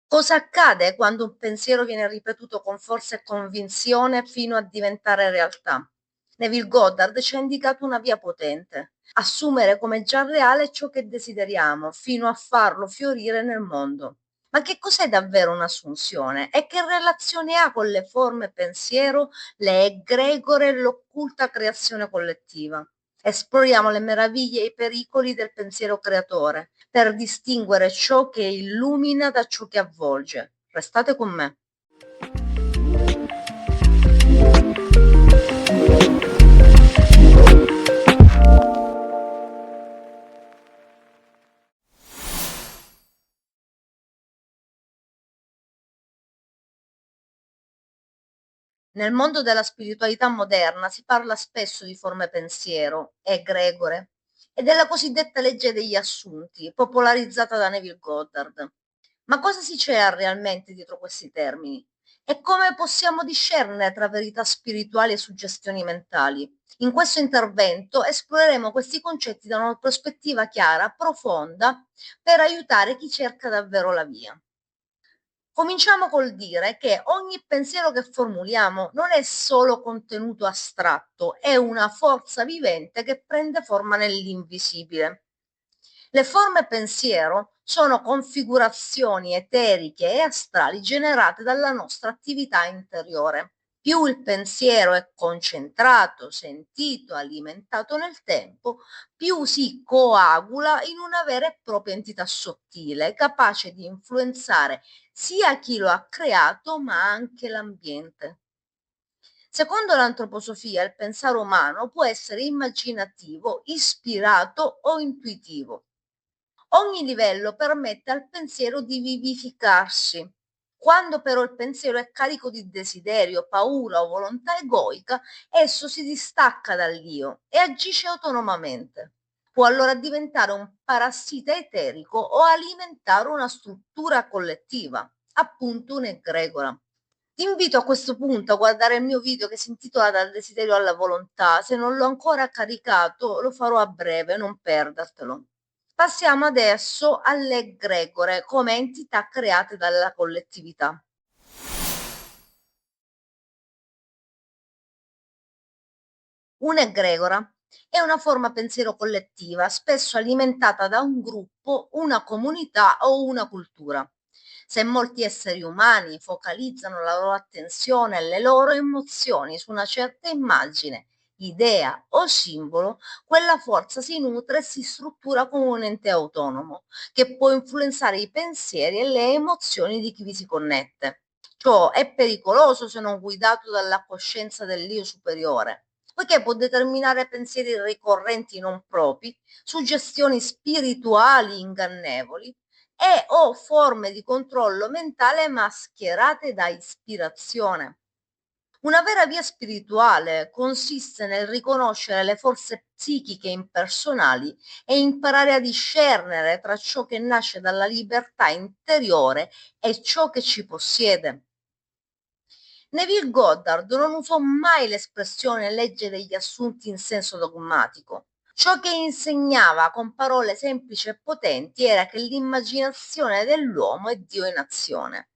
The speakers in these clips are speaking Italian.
Cosa accade quando un pensiero viene ripetuto con forza e convinzione fino a diventare realtà? Neville Goddard ci ha indicato una via potente: assumere come già reale ciò che desideriamo, fino a farlo fiorire nel mondo. Ma che cos'è davvero un'assunzione? E che relazione ha con le forme pensiero, le egregore e l'occulta creazione collettiva? Esploriamo le meraviglie e i pericoli del pensiero creatore per distinguere ciò che illumina da ciò che avvolge. Restate con me. Nel mondo della spiritualità moderna si parla spesso di forme pensiero, egregore, e della cosiddetta legge degli assunti, popolarizzata da Neville Goddard. Ma cosa si c'è realmente dietro questi termini? E come possiamo discernere tra verità spirituali e suggestioni mentali? In questo intervento esploreremo questi concetti da una prospettiva chiara, profonda, per aiutare chi cerca davvero la via. Cominciamo col dire che ogni pensiero che formuliamo non è solo contenuto astratto, è una forza vivente che prende forma nell'invisibile. Le forme pensiero sono configurazioni eteriche e astrali generate dalla nostra attività interiore. Più il pensiero è concentrato, sentito, alimentato nel tempo, più si coagula in una vera e propria entità sottile, capace di influenzare sia chi lo ha creato, ma anche l'ambiente. Secondo l'antroposofia, il pensare umano può essere immaginativo, ispirato o intuitivo. Ogni livello permette al pensiero di vivificarsi. Quando però il pensiero è carico di desiderio, paura o volontà egoica, esso si distacca dall'io e agisce autonomamente. Può allora diventare un parassita eterico o alimentare una struttura collettiva, appunto un'egregora. Ti invito a questo punto a guardare il mio video che si intitola Dal desiderio alla volontà. Se non l'ho ancora caricato, lo farò a breve, non perdertelo. Passiamo adesso alle egregore come entità create dalla collettività. Un'egregora è una forma pensiero collettiva, spesso alimentata da un gruppo, una comunità o una cultura. Se molti esseri umani focalizzano la loro attenzione e le loro emozioni su una certa immagine, idea o simbolo, quella forza si nutre e si struttura come un ente autonomo, che può influenzare i pensieri e le emozioni di chi vi si connette. Ciò è pericoloso se non guidato dalla coscienza dell'io superiore, poiché può determinare pensieri ricorrenti non propri, suggestioni spirituali ingannevoli e o forme di controllo mentale mascherate da ispirazione. Una vera via spirituale consiste nel riconoscere le forze psichiche impersonali e imparare a discernere tra ciò che nasce dalla libertà interiore e ciò che ci possiede. Neville Goddard non usò mai l'espressione legge degli assunti in senso dogmatico. Ciò che insegnava con parole semplici e potenti era che l'immaginazione dell'uomo è Dio in azione.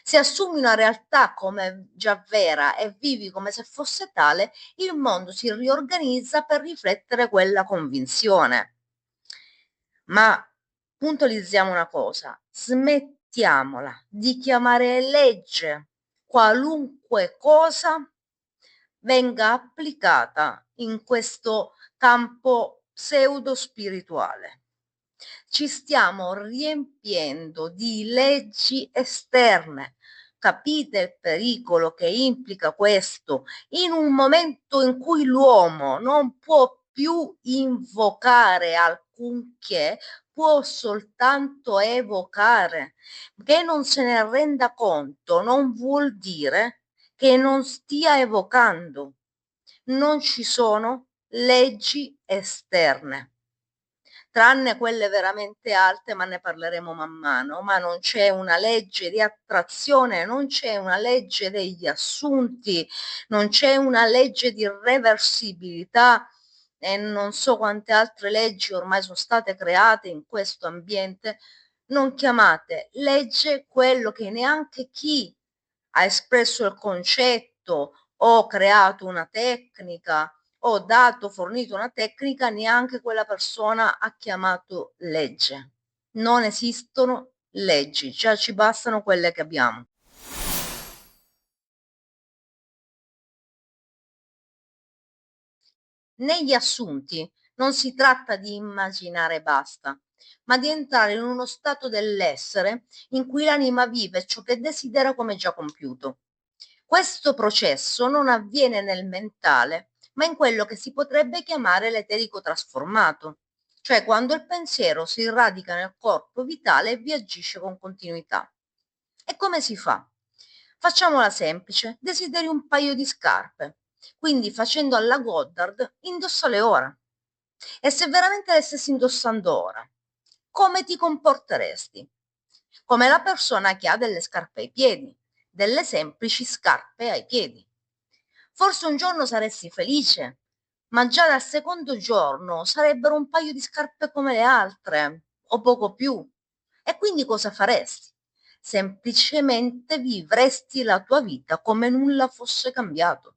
Se assumi una realtà come già vera e vivi come se fosse tale, il mondo si riorganizza per riflettere quella convinzione. Ma puntualizziamo una cosa: smettiamola di chiamare legge qualunque cosa venga applicata in questo campo pseudo spirituale. Ci stiamo riempiendo di leggi esterne. Capite il pericolo che implica questo in un momento in cui l'uomo non può più invocare alcunché, può soltanto evocare. Che non se ne renda conto non vuol dire che non stia evocando. Non ci sono leggi esterne, tranne quelle veramente alte, ma ne parleremo man mano, ma non c'è una legge di attrazione, non c'è una legge degli assunti, non c'è una legge di reversibilità e non so quante altre leggi ormai sono state create in questo ambiente. Non chiamate legge quello che neanche chi ha espresso il concetto o creato una tecnica o fornito una tecnica, neanche quella persona ha chiamato legge. Non esistono leggi, già ci bastano quelle che abbiamo. Negli assunti non si tratta di immaginare e basta, ma di entrare in uno stato dell'essere in cui l'anima vive ciò che desidera come già compiuto. Questo processo non avviene nel mentale, ma in quello che si potrebbe chiamare l'eterico trasformato, cioè quando il pensiero si radica nel corpo vitale e vi agisce con continuità. E come si fa? Facciamola semplice, desideri un paio di scarpe, quindi facendo alla Goddard, indossale ora. E se veramente le stessi indossando ora, come ti comporteresti? Come la persona che ha delle scarpe ai piedi, delle semplici scarpe ai piedi. Forse un giorno saresti felice, ma già dal secondo giorno sarebbero un paio di scarpe come le altre, o poco più. E quindi cosa faresti? Semplicemente vivresti la tua vita come nulla fosse cambiato.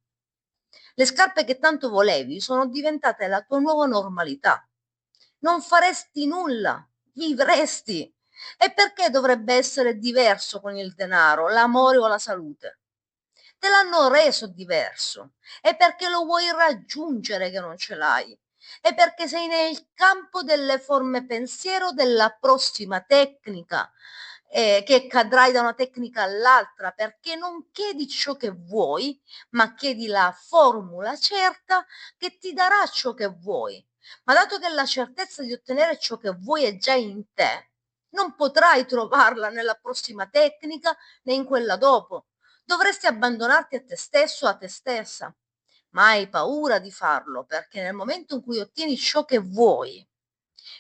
Le scarpe che tanto volevi sono diventate la tua nuova normalità. Non faresti nulla, vivresti. E perché dovrebbe essere diverso con il denaro, l'amore o la salute? Te l'hanno reso diverso. È perché lo vuoi raggiungere che non ce l'hai. È perché sei nel campo delle forme pensiero della prossima tecnica, che cadrai da una tecnica all'altra, perché non chiedi ciò che vuoi, ma chiedi la formula certa che ti darà ciò che vuoi. Ma dato che la certezza di ottenere ciò che vuoi è già in te, non potrai trovarla nella prossima tecnica né in quella dopo. Dovresti abbandonarti a te stesso, a te stessa, ma hai paura di farlo perché nel momento in cui ottieni ciò che vuoi,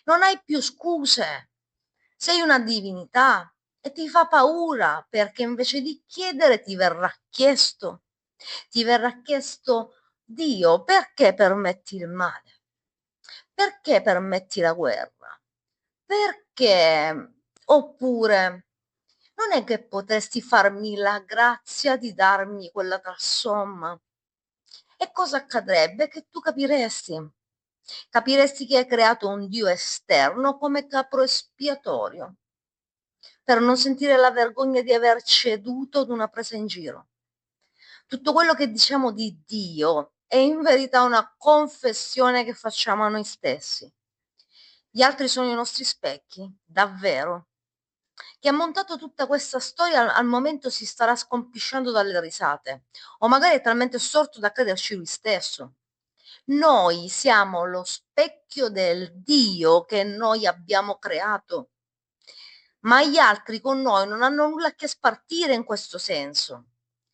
non hai più scuse. Sei una divinità e ti fa paura perché invece di chiedere ti verrà chiesto. Ti verrà chiesto Dio, perché permetti il male? Perché permetti la guerra? Perché? Oppure non è che potresti farmi la grazia di darmi quella trasomma? E cosa accadrebbe? Che tu capiresti. Capiresti che hai creato un Dio esterno come capro espiatorio per non sentire la vergogna di aver ceduto ad una presa in giro. Tutto quello che diciamo di Dio è in verità una confessione che facciamo a noi stessi. Gli altri sono i nostri specchi, davvero. Chi ha montato tutta questa storia al momento si starà scompisciando dalle risate, o magari è talmente assorto da crederci lui stesso. Noi siamo lo specchio del Dio che noi abbiamo creato, ma gli altri con noi non hanno nulla a che spartire in questo senso,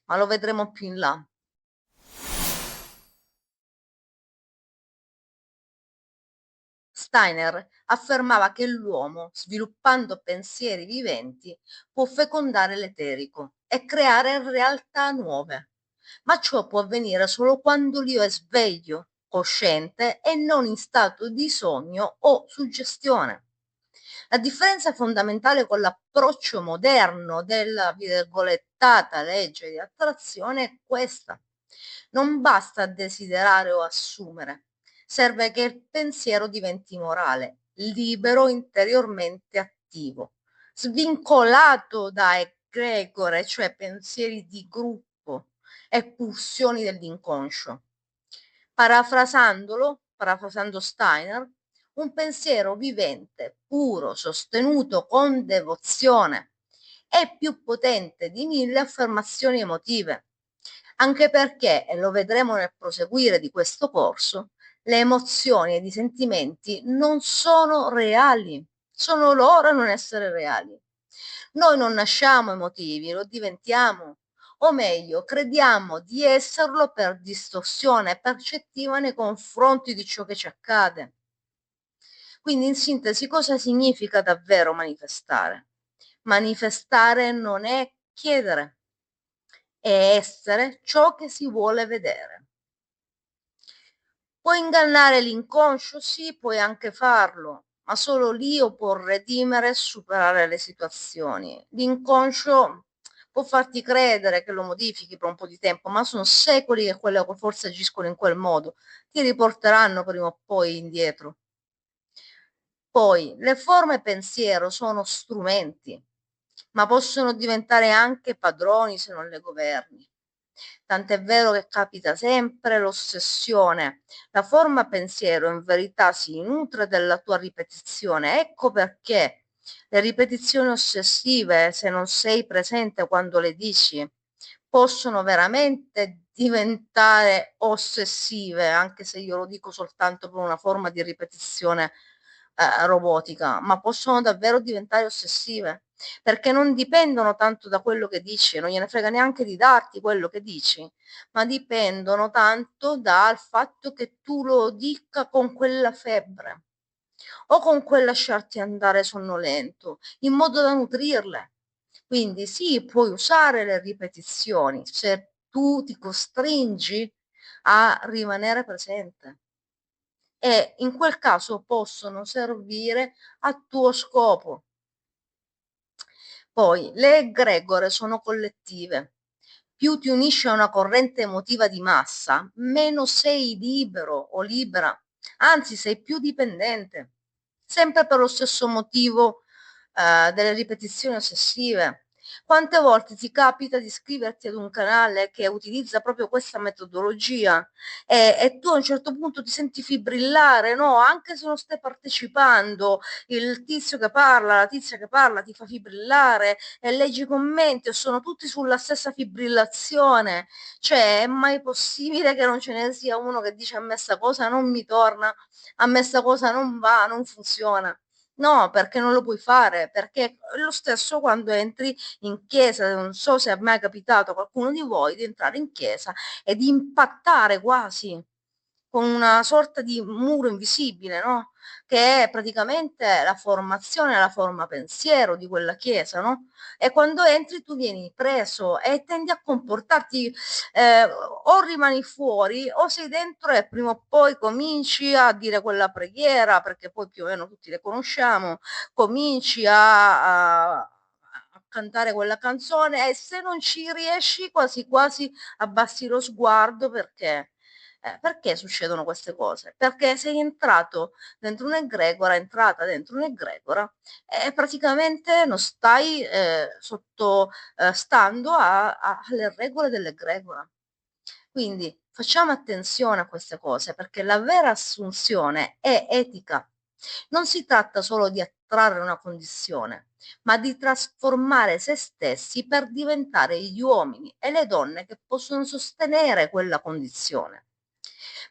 ma lo vedremo più in là. Steiner affermava che l'uomo, sviluppando pensieri viventi, può fecondare l'eterico e creare realtà nuove, ma ciò può avvenire solo quando l'io è sveglio, cosciente e non in stato di sogno o suggestione. La differenza fondamentale con l'approccio moderno della virgolettata legge di attrazione è questa. Non basta desiderare o assumere, serve che il pensiero diventi morale, libero, interiormente attivo, svincolato da egregore, cioè pensieri di gruppo e pulsioni dell'inconscio. Parafrasando Steiner, un pensiero vivente, puro, sostenuto con devozione, è più potente di mille affermazioni emotive, anche perché, e lo vedremo nel proseguire di questo corso, le emozioni ed i sentimenti non sono reali, sono loro a non essere reali. Noi non nasciamo emotivi, lo diventiamo, o meglio, crediamo di esserlo per distorsione percettiva nei confronti di ciò che ci accade. Quindi, in sintesi, cosa significa davvero manifestare? Manifestare non è chiedere, è essere ciò che si vuole vedere. Puoi ingannare l'inconscio? Sì, puoi anche farlo, ma solo l'io può redimere e superare le situazioni. L'inconscio può farti credere che lo modifichi per un po' di tempo, ma sono secoli che quelle forze agiscono in quel modo, ti riporteranno prima o poi indietro. Poi, le forme pensiero sono strumenti, ma possono diventare anche padroni se non le governi. Tant'è vero che capita sempre l'ossessione. La forma pensiero in verità si nutre della tua ripetizione. Ecco perché le ripetizioni ossessive, se non sei presente quando le dici, possono veramente diventare ossessive, anche se io lo dico soltanto per una forma di ripetizione robotica, ma possono davvero diventare ossessive, perché non dipendono tanto da quello che dici, non gliene frega neanche di darti quello che dici, ma dipendono tanto dal fatto che tu lo dica con quella febbre o con quel lasciarti andare sonnolento, in modo da nutrirle. Quindi sì, puoi usare le ripetizioni se tu ti costringi a rimanere presente e in quel caso possono servire a tuo scopo. Poi le egregore sono collettive. Più ti unisci a una corrente emotiva di massa, meno sei libero o libera, anzi sei più dipendente, sempre per lo stesso motivo delle ripetizioni ossessive. Quante volte ti capita di iscriverti ad un canale che utilizza proprio questa metodologia e tu a un certo punto ti senti fibrillare, no? Anche se non stai partecipando, il tizio che parla, la tizia che parla ti fa fibrillare e leggi i commenti e sono tutti sulla stessa fibrillazione. Cioè, è mai possibile che non ce ne sia uno che dice a me sta cosa non mi torna, a me sta cosa non va, non funziona? No, perché non lo puoi fare, perché è lo stesso quando entri in chiesa, non so se è mai capitato a qualcuno di voi di entrare in chiesa e di impattare quasi con una sorta di muro invisibile, no? Che è praticamente la formazione, la forma pensiero di quella chiesa, no? E quando entri tu vieni preso e tendi a comportarti, o rimani fuori o sei dentro e prima o poi cominci a dire quella preghiera, perché poi più o meno tutti le conosciamo, cominci a cantare quella canzone e se non ci riesci quasi quasi abbassi lo sguardo perché succedono queste cose? Perché sei entrato dentro un'egregora, è entrata dentro un'egregora e praticamente non stai stando alle regole dell'egregora. Quindi facciamo attenzione a queste cose perché la vera assunzione è etica. Non si tratta solo di attrarre una condizione, ma di trasformare se stessi per diventare gli uomini e le donne che possono sostenere quella condizione.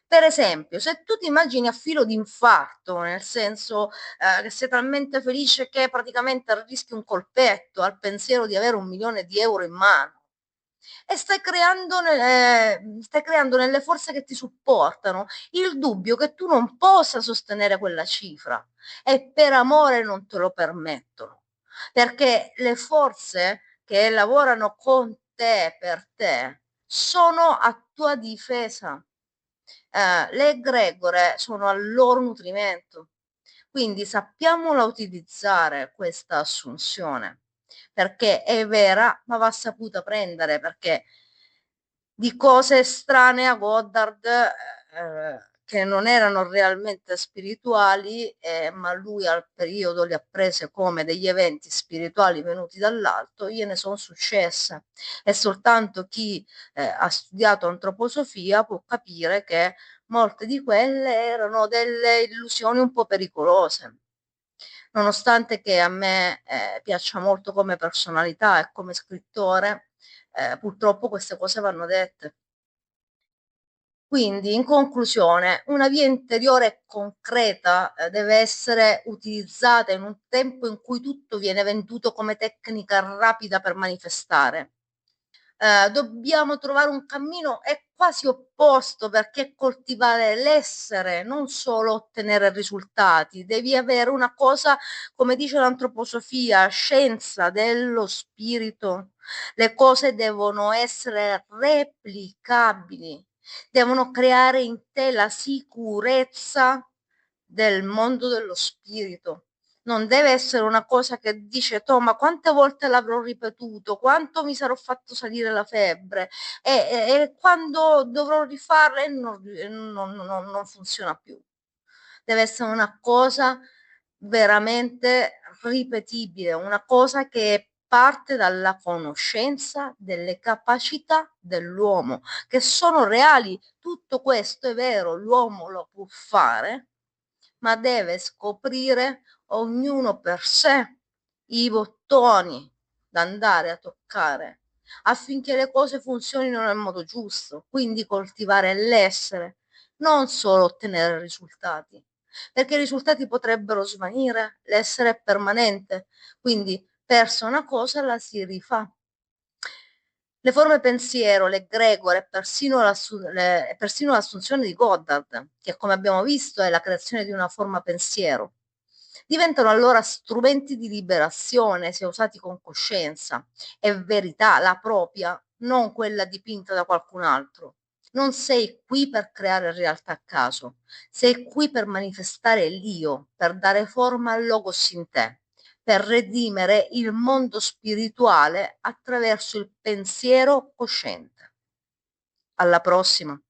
Per esempio, se tu ti immagini a filo di infarto, nel senso che sei talmente felice che praticamente rischi un colpetto al pensiero di avere 1 milione di euro in mano, e stai creando nelle forze che ti supportano il dubbio che tu non possa sostenere quella cifra e per amore non te lo permettono, perché le forze che lavorano con te, per te, sono a tua difesa. Le egregore sono al loro nutrimento. Quindi sappiamola utilizzare questa assunzione perché è vera, ma va saputa prendere perché di cose strane a Goddard che non erano realmente spirituali, ma lui al periodo li ha prese come degli eventi spirituali venuti dall'alto, gliene sono successe. E soltanto chi ha studiato antroposofia può capire che molte di quelle erano delle illusioni un po' pericolose. Nonostante che a me piaccia molto come personalità e come scrittore, purtroppo queste cose vanno dette. Quindi, in conclusione, una via interiore e concreta deve essere utilizzata in un tempo in cui tutto viene venduto come tecnica rapida per manifestare. Dobbiamo trovare un cammino è quasi opposto perché coltivare l'essere, non solo ottenere risultati. Devi avere una cosa, come dice l'antroposofia, scienza dello spirito. Le cose devono essere replicabili, devono creare in te la sicurezza del mondo dello spirito. Non deve essere una cosa che dice, "Toh, ma quante volte l'avrò ripetuto, quanto mi sarò fatto salire la febbre e quando dovrò rifarla e non funziona più." Deve essere una cosa veramente ripetibile, una cosa che parte dalla conoscenza delle capacità dell'uomo, che sono reali. Tutto questo è vero, l'uomo lo può fare, ma deve scoprire ognuno per sé i bottoni da andare a toccare affinché le cose funzionino nel modo giusto, quindi coltivare l'essere, non solo ottenere risultati, perché i risultati potrebbero svanire, l'essere è permanente, quindi persa una cosa la si rifà. Le forme pensiero, l'egregore, persino l'assunzione di Goddard, che come abbiamo visto è la creazione di una forma pensiero, diventano allora strumenti di liberazione se usati con coscienza e verità, la propria, non quella dipinta da qualcun altro. Non sei qui per creare realtà a caso, sei qui per manifestare l'io, per dare forma al logos in te, per redimere il mondo spirituale attraverso il pensiero cosciente. Alla prossima.